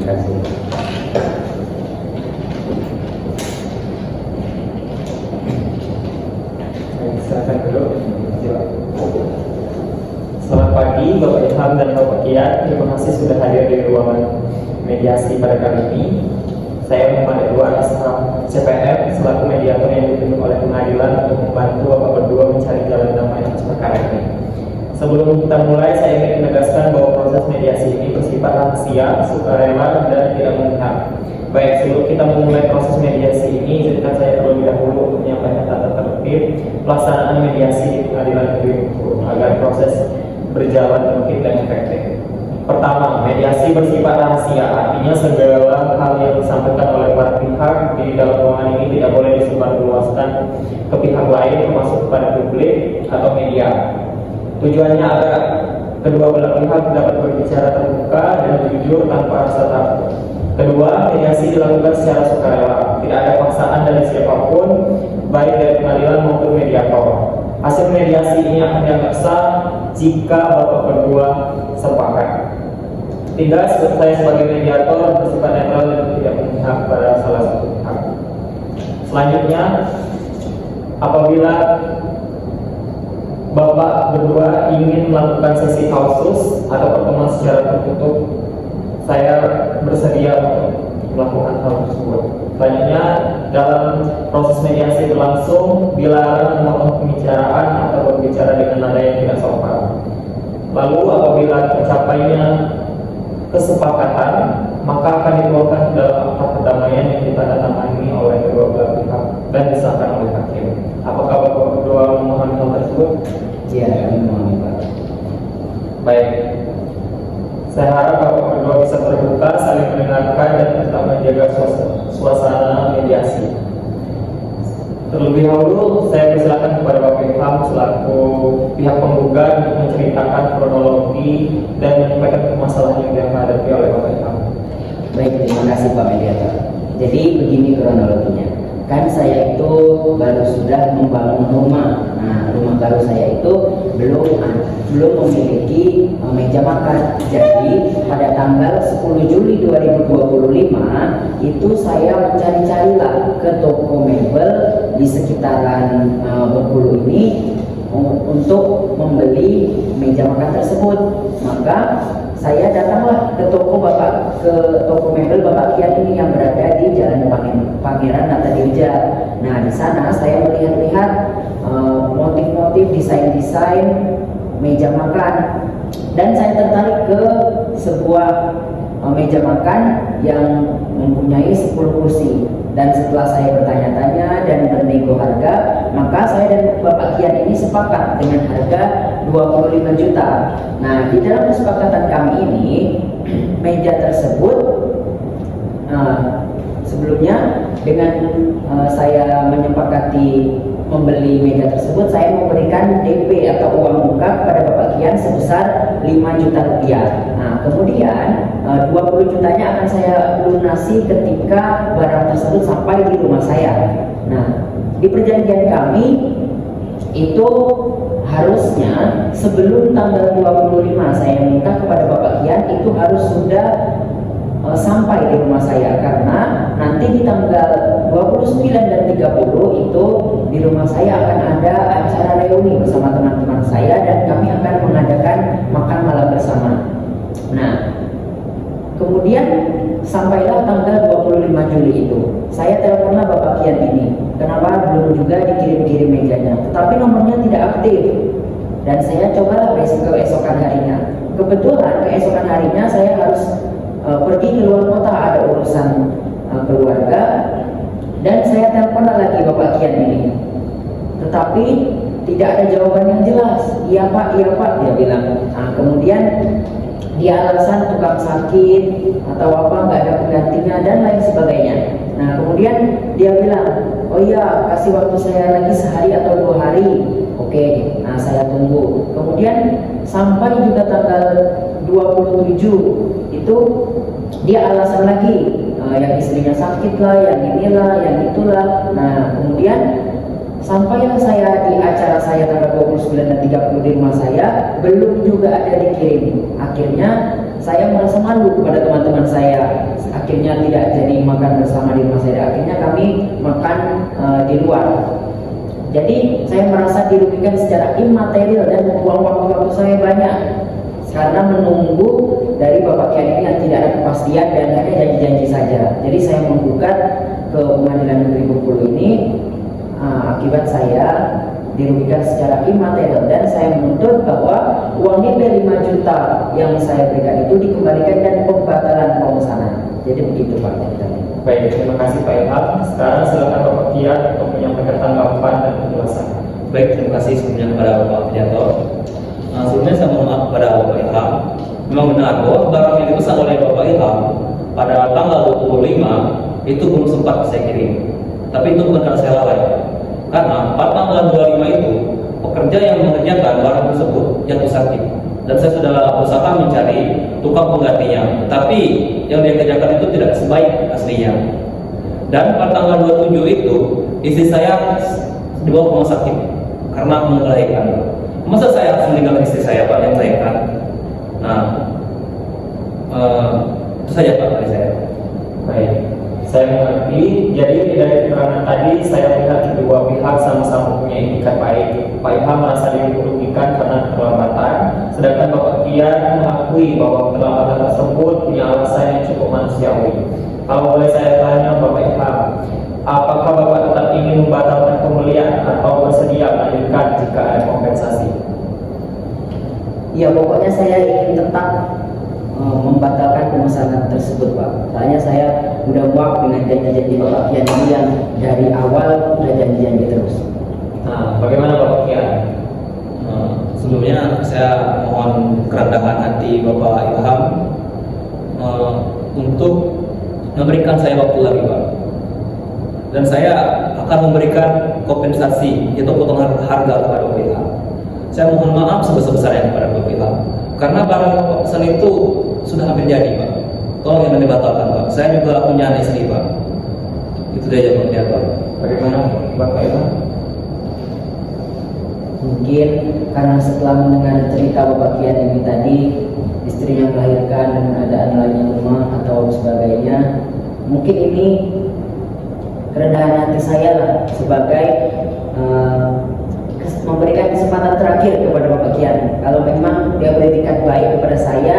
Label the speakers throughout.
Speaker 1: kasih.
Speaker 2: Silakan dulu. Selamat pagi Bapak Ilham dan Bapak Kiat. Terima kasih sudah hadir di ruangan mediasi pada kali ini. Saya Muhammad Edward Ashram CPR selaku mediator yang ditunjuk oleh pengadilan untuk membantu Bapak berdua mencari jalan damai atas perkara ini. Sebelum kita mulai, saya ingin menegaskan bahwa proses mediasi ini bersifat rahasia, sukarela, dan tidak memihak. Baik, sebelum kita memulai proses mediasi ini, izinkan saya terlebih dahulu untuk menyampaikan tata tertib pelaksanaan mediasi di pengadilan negeri agar proses berjalan tertib dan efektif. Pertama, mediasi bersifat rahasia, artinya segala hal yang disampaikan oleh para pihak di dalam ruangan ini tidak boleh disebarluaskan ke pihak lain, termasuk kepada publik atau media. Tujuannya agar kedua belah pihak dapat berbicara terbuka dan jujur tanpa rasa takut. Kedua, mediasi dilakukan secara sukarela, tidak ada paksaan dari siapapun, baik dari pengadilan maupun mediator. Hasil mediasi ini akan dianggap sah jika Bapak berdua sepakat. Tiga, saya sebagai mediator bersifat netral dan tidak memihak pada salah satu pihak. Selanjutnya, apabila Bapak berdua ingin melakukan sesi kausus atau pertemuan secara tertutup, saya bersedia untuk melakukan hal tersebut. Selanjutnya, dalam proses mediasi berlangsung, dilarang memotong pembicaraan atau berbicara dengan nada yang tidak sopan. Lalu, apabila tercapainya kesepakatan, maka akan dikeluarkan dalam akta perdamaian yang ditandatangani oleh kedua belah pihak dan disahkan oleh hakim. Apakah Bapak berdua memahami hal tersebut?
Speaker 1: Ya, kami memahami Pak.
Speaker 2: Baik. Saya harap Bapak berdua bisa terbuka, saling mendengarkan dan tetap menjaga suasana mediasi. Terlebih dahulu, saya persilakan kepada Bapak Ilham selaku pihak penggugat untuk menceritakan kronologi dan menyampaikan permasalahan yang dihadapi oleh Bapak Ilham.
Speaker 1: Baik, terima kasih Pak Mediator. Jadi begini kronologinya. Kan saya itu baru sudah membangun rumah. Nah, rumah baru saya itu belum memiliki meja makan. Jadi pada tanggal 10 Juli 2025 itu saya mencari-carilah ke toko mebel di sekitaran Bengkulu ini untuk membeli meja makan tersebut. Maka saya datanglah ke toko mebel Bapak Kiat ini yang berada di Jalan Pangeran Natadirja. Nah, di sana saya melihat-lihat motif-motif desain-desain meja makan dan saya tertarik ke sebuah meja makan yang mempunyai 10 kursi. Dan setelah saya bertanya-tanya dan bernego harga, maka saya dan Bapak Kian ini sepakat dengan harga 25 juta. Nah, di dalam kesepakatan kami ini, meja tersebut sebelumnya dengan saya menyepakati membeli meja tersebut, saya memberikan DP atau uang muka kepada Bapak Kian sebesar 5 juta rupiah. Nah, kemudian 20 jutanya akan saya lunasi ketika barang tersebut sampai di rumah saya. Nah, di perjanjian kami itu harusnya sebelum tanggal 25 saya minta kepada Bapak Kian itu harus sudah sampai di rumah saya, karena nanti di tanggal 29 dan 30 itu di rumah saya akan ada acara reuni bersama teman-teman saya dan kami akan mengadakan makan malam bersama. Nah, kemudian sampailah tanggal 25 Juli itu saya teleponlah Bapak Kian ini, kenapa belum juga dikirim-kirim mejanya, tetapi nomornya tidak aktif. Dan saya cobalah keesokan harinya. Kebetulan keesokan harinya saya harus pergi ke luar kota, ada urusan keluarga, dan saya telepon lagi Bapak Kian ini, tetapi tidak ada jawaban yang jelas. Iya Pak, dia bilang. Nah, kemudian dia alasan tukang sakit atau apa, nggak ada penggantinya dan lain sebagainya. Nah, kemudian dia bilang, oh iya, kasih waktu saya lagi sehari atau 2 hari. Oke, nah saya tunggu. Kemudian sampai juga tanggal 27 itu dia alasan lagi, yang istrinya sakit lah, yang inilah, yang itulah. Nah, kemudian Sampailah saya di acara saya tanggal 29 dan 30 di rumah saya, belum juga ada dikirim. Akhirnya saya merasa malu kepada teman-teman saya. Akhirnya tidak jadi makan bersama di rumah saya. Akhirnya kami makan di luar. Jadi saya merasa dirugikan secara imaterial dan membuang waktu saya banyak karena menunggu dari Bapak Kiai ini yang tidak ada kepastian dan hanya janji-janji saja. Jadi saya menggugat ke Pengadilan Negeri Bengkulu ini akibat saya dirugikan secara imaterial dan saya menuntut bahwa uang nilai 5 juta yang saya berikan itu dikembalikan dan pembatalan pemesanan. Jadi begitu Pak.
Speaker 2: Baik, terima kasih Pak Ilham. Sekarang silakan Bapak Kiai untuk menyampaikan tanggapan dan penjelasan.
Speaker 3: Baik, terima kasih sebelumnya kepada Bapak Pidato. Sebelumnya saya mohon maaf kepada Bapak Ilham. Memang benar bahwa barang yang dipesan oleh Bapak Ilham pada tanggal 25 itu belum sempat saya kirim. Tapi itu bukan karena saya lalai. Karena pada tanggal 25 itu pekerja yang mengerjakan barang tersebut jatuh sakit. Dan saya sudah berusaha mencari tukang penggantinya. Tapi yang dia kerjakan itu tidak sebaik aslinya. Dan pada tanggal 27 itu istri saya dibawa ke rumah sakit karena melahirkan. Masa saya harus meninggalkan istri saya Pak yang melahirkan? Nah, itu saja Pak dari saya.
Speaker 2: Baik, saya mengerti. Jadi dari keterangan tadi saya melihat kedua pihak sama-sama punya etikat baik. Pak Ilham merasa dirugikan karena keterlambatan, sedangkan Bapak Kiai mengakui bahwa keterlambatan tersebut punya alasan yang cukup manusiawi. Kalau boleh saya tanya Bapak Ilham, apakah Bapak tetap ingin membatalkan pembelian atau bersedia melanjutkan jika ada kompensasi?
Speaker 1: Ya pokoknya saya ingin tetap membatalkan pemesanan tersebut Pak. Soalnya saya udah muak dengan janji-janji Bapak Kiai ini yang dari awal udah janji-janji terus.
Speaker 2: Nah, bagaimana Bapak Kiai?
Speaker 3: Sebelumnya saya mohon kerendahan hati Bapak Ilham untuk memberikan saya waktu lagi Pak. Dan saya akan memberikan kompensasi yaitu potongan harga kepada Bapak Ilham. Saya mohon maaf sebesar-besarnya kepada Bapak Ilham karena barang yang Bapak pesan itu sudah hampir jadi Pak. Tolong yang dibatalkan Pak. Saya juga punya anak istri Pak. Itu dia jawabannya Pak.
Speaker 2: Bagaimana Bapak Ilham?
Speaker 1: Mungkin karena setelah mendengar cerita Bapak Kiai ini tadi, istrinya melahirkan dan ada anak lain di rumah atau sebagainya, mungkin ini kerendahan hati saya lah sebagai memberikan kesempatan terakhir kepada Bapak Kiai. Kalau memang dia beretikat baik kepada saya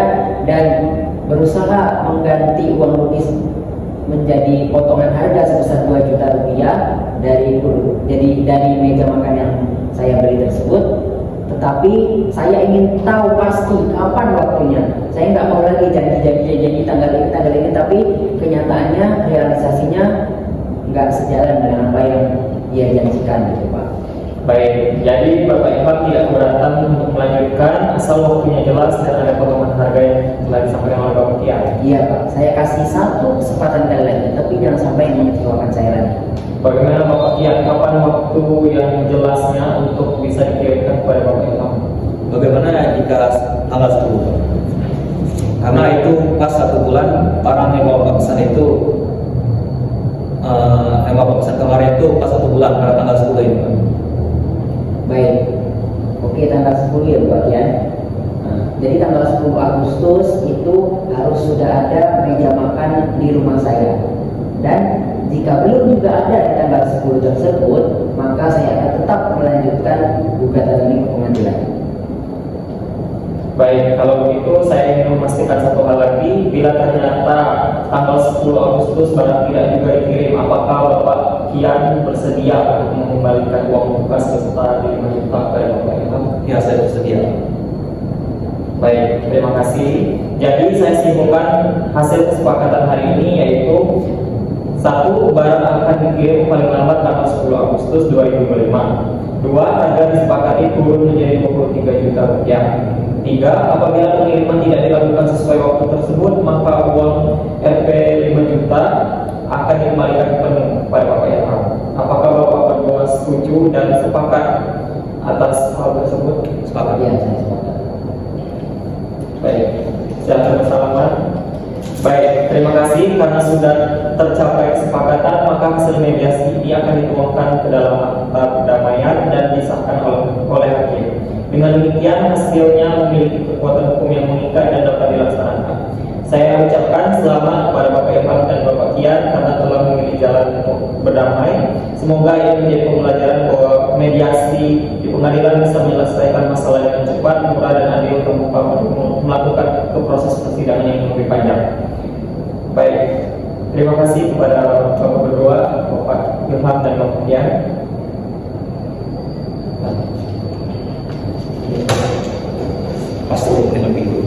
Speaker 1: dan berusaha mengganti uang rupiah menjadi potongan harga sebesar 2 juta rupiah dari meja makan yang saya beli tersebut, tetapi saya ingin tahu pasti kapan waktunya. Saya nggak mau lagi janji tanggal ini, tapi kenyataannya realisasinya nggak sejalan dengan apa yang dia janjikan gitu Pak.
Speaker 2: Baik, jadi Bapak Ilham tidak keberatan untuk melanjutkan asal waktunya jelas dan ada potongan harga yang telah disampaikan oleh Bapak Kiai.
Speaker 1: Iya Pak, saya kasih satu kesempatan kali lagi, tapi jangan sampai mengecewakan saya lagi.
Speaker 2: Bagaimana Bapak Kiai, kapan waktu yang jelasnya untuk bisa dikirimkan kepada Bapak Ilham?
Speaker 3: Bagaimana jika tanggal 10? Karena itu pas 1 bulan barang yang Bapak pesan itu yang Bapak pesan kemarin itu pas 1 bulan karena tanggal 10 ini Pak.
Speaker 1: Baik, oke tanggal 10 ya Pak ya. Jadi tanggal 10 Agustus itu harus sudah ada meja makan di rumah saya. Dan jika belum juga ada di tanggal 10 tersebut, maka saya akan tetap melanjutkan gugatan ini ke pengadilan.
Speaker 2: Baik, kalau begitu saya ingin memastikan satu hal lagi. Bila ternyata tanggal 10 Agustus barang tidak juga dikirim, apakah Bapak Kiai bersedia untuk mengembalikan uang muka sebesar 5 juta kepada Bapak Ilham?
Speaker 3: Ya, saya bersedia.
Speaker 2: Baik, terima kasih. Jadi saya simpulkan hasil kesepakatan hari ini yaitu 1. Barang akan dikirim paling lambat tanggal 10 Agustus 2025. 2. Harga disepakati turun menjadi 23 juta rupiah. 3. Apabila pengiriman tidak dilakukan sesuai waktu tersebut, maka uang Rp 5 juta akan dikembalikan kepada Bapak Ilham. Apakah Bapak berdua setuju dan sepakat atas hal tersebut?
Speaker 3: Sepakat.
Speaker 1: Ya, saya sepakat.
Speaker 2: Baik, silakan bersalaman. Baik, terima kasih karena sudah tercapai kesepakatan, maka hasil mediasi ini akan dituangkan ke dalam akta Dengan demikian, hasilnya memiliki kekuatan hukum yang mengikat dan dapat dilaksanakan. Saya ucapkan selamat kepada Bapak Ilham dan Bapak Kian karena telah memilih jalan untuk berdamai. Semoga ini menjadi pembelajaran bahwa mediasi di pengadilan bisa menyelesaikan masalah dengan cepat, murah, dan adil tanpa melakukan ke proses persidangan yang lebih panjang. Baik, terima kasih kepada Bapak berdua, Bapak Ilham dan Bapak Kian.
Speaker 3: Pasti lebih dulu.